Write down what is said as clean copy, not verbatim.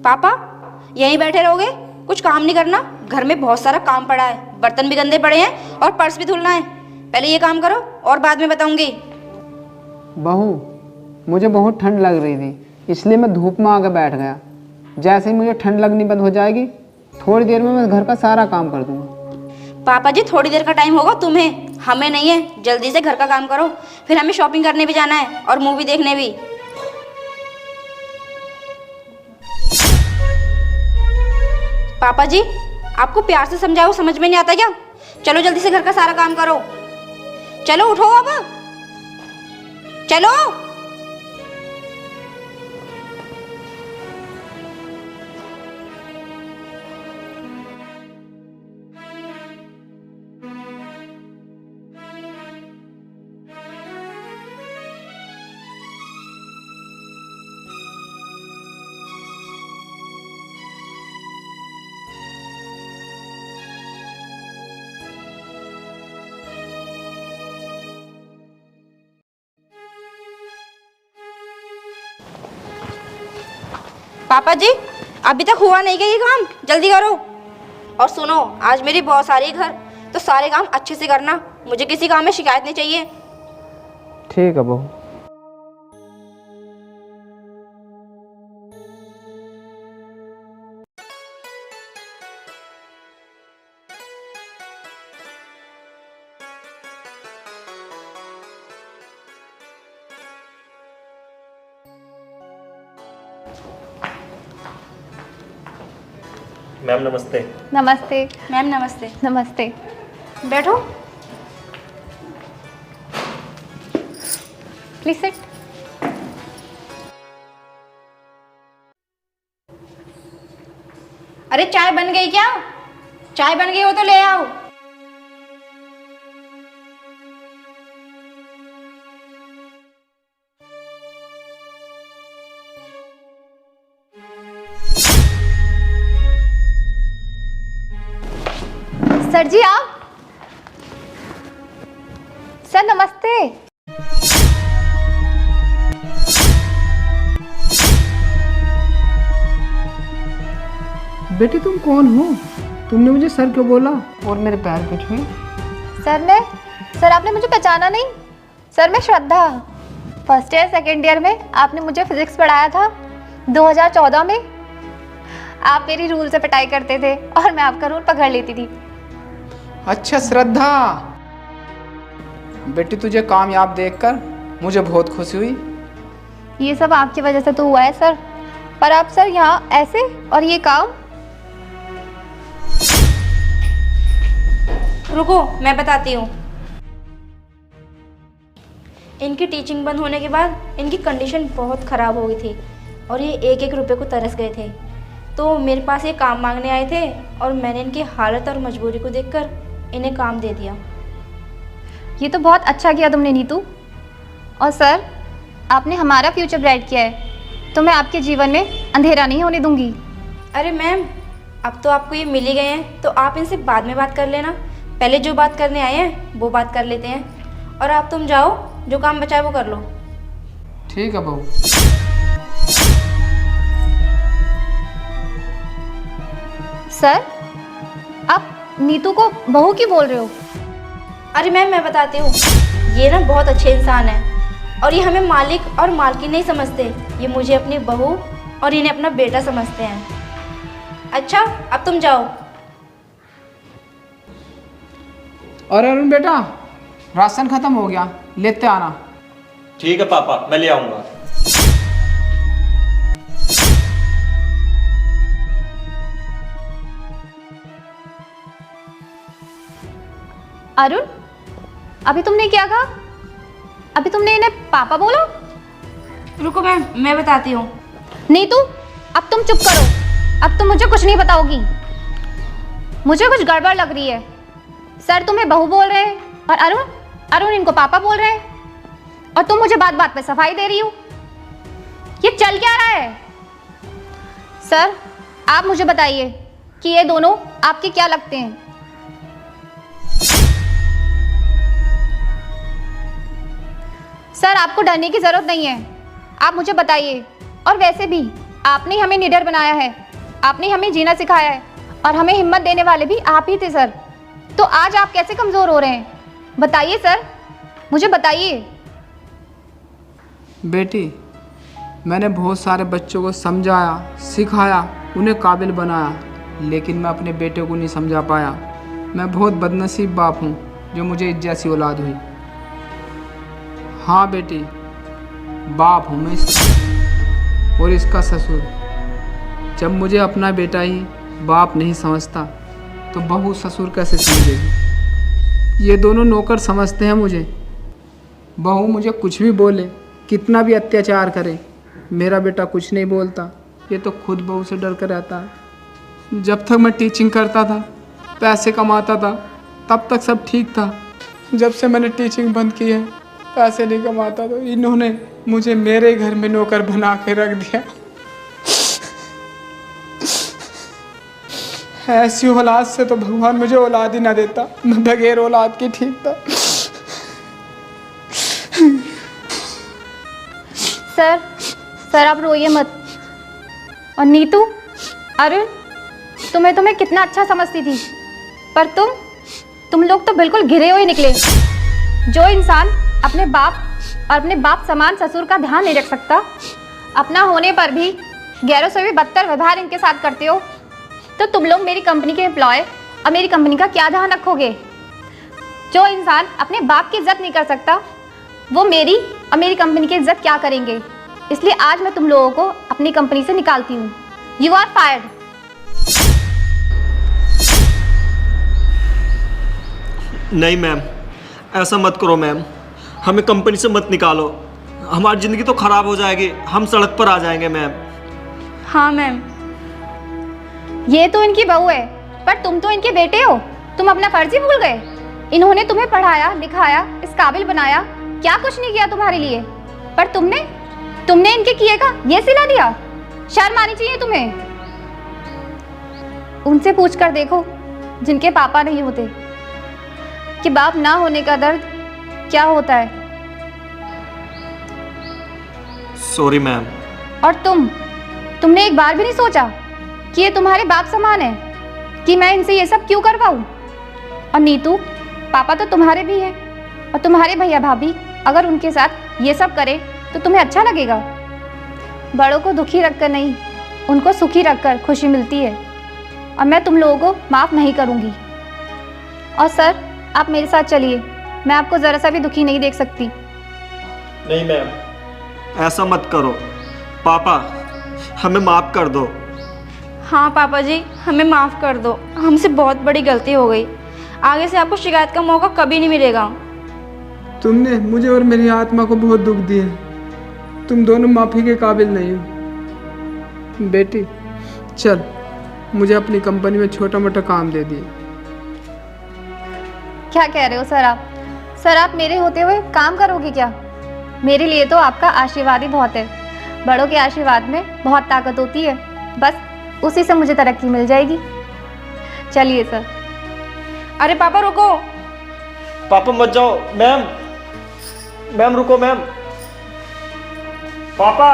पापा यहीं बैठे रहोगे? कुछ काम नहीं करना? घर में बहुत सारा काम पड़ा है, बर्तन भी गंदे पड़े हैं और पर्स भी धुलना है। पहले ये काम करो और बाद में बताऊंगी। बहू, मुझे बहुत ठंड लग रही थी, इसलिए मैं धूप में आके बैठ गया। जैसे ही मुझे ठंड लगनी बंद हो जाएगी, थोड़ी देर में मैं घर का सारा काम कर दूंगा। पापा जी थोड़ी देर का टाइम होगा तुम्हें, हमें नहीं है। जल्दी से घर का काम करो, फिर हमें शॉपिंग करने भी जाना है और मूवी देखने भी। पापा जी आपको प्यार से समझाओ, समझ में नहीं आता क्या? चलो जल्दी से घर का सारा काम करो। चलो उठो अब, चलो। पापा जी अभी तक हुआ नहीं क्या ये काम? जल्दी करो। और सुनो, आज मेरी बॉस आ रही है घर, तो सारे काम अच्छे से करना। मुझे किसी काम में शिकायत नहीं चाहिए। ठीक है बहू। मैम नमस्ते। नमस्ते। मैम नमस्ते। नमस्ते। बैठो। Please sit. अरे चाय बन गई क्या? चाय बन गई हो तो ले आओ। सर जी आप? सर नमस्ते। बेटी तुम कौन हो? तुमने मुझे सर क्यों बोला और मेरे पैर क्यों छुए? सर आपने मुझे पहचाना नहीं? सर मैं श्रद्धा, फर्स्ट ईयर सेकेंड ईयर में आपने मुझे फिजिक्स पढ़ाया था 2014 में। आप मेरी रूल से पिटाई करते थे और मैं आपका रूल पकड़ लेती थी। अच्छा श्रद्धा, बेटी तुझे कामयाब देखकर मुझे बहुत खुशी हुई। ये सब आपकी वजह से तो हुआ है सर, पर आप सर यहाँ ऐसे और ये काम। रुको मैं बताती हूँ। इनकी टीचिंग बंद होने के बाद इनकी कंडीशन बहुत ख़राब हो गई थी और ये एक एक रुपए को तरस गए थे। तो मेरे पास ये काम मांगने आए थे और मैंने इनकी हालत और मजबूरी को देखकर इन्हें काम दे दिया। ये तो बहुत अच्छा किया तुमने नीतू। और सर आपने हमारा फ्यूचर ब्राइट किया है, तो मैं आपके जीवन में अंधेरा नहीं होने दूंगी। अरे मैम अब तो आपको ये मिल ही गए हैं, तो आप इनसे बाद में बात कर लेना। पहले जो बात करने आए हैं वो बात कर लेते हैं। और आप तुम जाओ, जो काम बचा है वो कर लो। ठीक है बहू। सर आप नीतू को बहू क्यों बोल रहे हो? अरे मैम मैं बताती हूँ, ये ना बहुत अच्छे इंसान है और ये हमें मालिक और मालकिन नहीं समझते। ये मुझे अपनी बहू और इन्हें अपना बेटा समझते हैं। अच्छा अब तुम जाओ। और अरुण बेटा, राशन खत्म हो गया, लेते आना। ठीक है पापा, मैं ले आऊंगा। अरुण अभी तुमने क्या कहा? अभी तुमने इन्हें पापा बोला? रुको मैम मैं बताती हूँ। नीतू अब तुम चुप करो, अब तुम मुझे कुछ नहीं बताओगी। मुझे कुछ गड़बड़ लग रही है। सर तुम्हें बहू बोल रहे हैं और अरुण इनको पापा बोल रहे हैं, और तुम मुझे बात बात पे सफाई दे रही हो। ये चल क्या रहा है? सर आप मुझे बताइए कि ये दोनों आपके क्या लगते हैं? सर आपको डरने की जरूरत नहीं है, आप मुझे बताइए। और वैसे भी आपने हमें निडर बनाया है, आपने हमें जीना सिखाया है और हमें हिम्मत देने वाले भी आप ही थे सर। तो आज आप कैसे कमज़ोर हो रहे हैं? बताइए सर, मुझे बताइए। बेटी, मैंने बहुत सारे बच्चों को समझाया, सिखाया, उन्हें काबिल बनाया, लेकिन मैं अपने बेटे को नहीं समझा पाया। मैं बहुत बदनसीब बाप हूँ जो मुझे इस जैसी औलाद हुई। हाँ बेटी, बाप हूँ मैं इसका और इसका ससुर। जब मुझे अपना बेटा ही बाप नहीं समझता तो बहू ससुर कैसे समझेगी? ये दोनों नौकर समझते हैं मुझे। बहू मुझे कुछ भी बोले, कितना भी अत्याचार करे, मेरा बेटा कुछ नहीं बोलता। ये तो खुद बहू से डर कर रहता है। जब तक मैं टीचिंग करता था, पैसे कमाता था, तब तक सब ठीक था। जब से मैंने टीचिंग बंद की है, पैसे नहीं कमाता, तो इन्होंने मुझे मेरे घर में नौकर बना के रख दिया। ऐसी औलाद से तो भगवान मुझे औलाद ही ना देता, मैं बगैर औलाद के ठीक था। सर आप रोइए मत। और नीतू, अरुण, तुम्हें कितना अच्छा समझती थी, पर तुम लोग तो बिल्कुल घिरे हुए निकले। जो इंसान अपने बाप और अपने बाप समान ससुर का ध्यान नहीं रख सकता, अपना होने पर भी गैरों से भी बदतर व्यवहार इनके साथ करते हो, तो तुम लोग मेरी कंपनी के एम्प्लॉय और मेरी कंपनी का क्या ध्यान रखोगे? जो इंसान अपने बाप की इज्जत नहीं कर सकता, वो मेरी और मेरी कंपनी की इज्जत क्या करेंगे? इसलिए आज मैं तुम लोगों को अपनी कंपनी से निकालती हूँ। You are fired. नहीं मैम, ऐसा मत करो मैम, हमें कंपनी से मत निकालो। हमारी ज़िंदगी तो ख़राब हो जाएगी, हम सड़क पर आ जाएंगे मैम। हाँ मैम। ये तो इनकी बहू है, पर तुम तो इनके बेटे हो। तुम अपना फर्ज ही भूल गए। इन्होंने तुम्हें पढ़ाया लिखाया, इस काबिल बनाया, क्या कुछ नहीं किया तुम्हारे लिए, पर तुमने इनके किए का ये सिला दिया। शर्म आनी चाहिए तुम्हें। उनसे पूछ कर देखो जिनके पापा नहीं होते कि बाप ना होने का दर्द क्या होता है। Sorry ma'am. और तुमने एक बार भी नहीं सोचा कि ये तुम्हारे बाप समान है, कि मैं इनसे ये सब क्यों करवाऊं? और नीतू, पापा तो तुम्हारे भी हैं, और तुम्हारे भैया भाभी अगर उनके साथ ये सब करे तो तुम्हें अच्छा लगेगा? बड़ों को दुखी रखकर नहीं, उनको सुखी रखकर खुशी मिलती है, और मैं तुम लोगों को माफ़ नहीं करूँगी। और सर, आप मेरे साथ चलिए, मैं आपको ज़रा सा भी दुखी नहीं देख सकती। नहीं मैम, ऐसा मत करो। पापा, हमें माफ़ कर दो। हाँ पापा जी, हमें माफ़ कर दो, हमसे बहुत बड़ी गलती हो गई। आगे से आपको शिकायत का मौका कभी नहीं मिलेगा। तुमने मुझे और मेरी आत्मा को बहुत दुख दिया है। तुम दोनों माफ़ी के काबिल नहीं हो। बेटी चल, मुझे अपनी कंपनी में छोटा मोटा काम दे दिए। क्या कह रहे हो सर आप? सर, आप मेरे होते हुए काम करोगे क्या? मेरे लिए तो आपका आशीर्वाद ही बहुत है। बड़ों के आशीर्वाद में बहुत ताकत होती है, बस उसी से मुझे तरक्की मिल जाएगी। चलिए सर। अरे पापा रुको। पापा मत जाओ। मैम रुको मैम। पापा।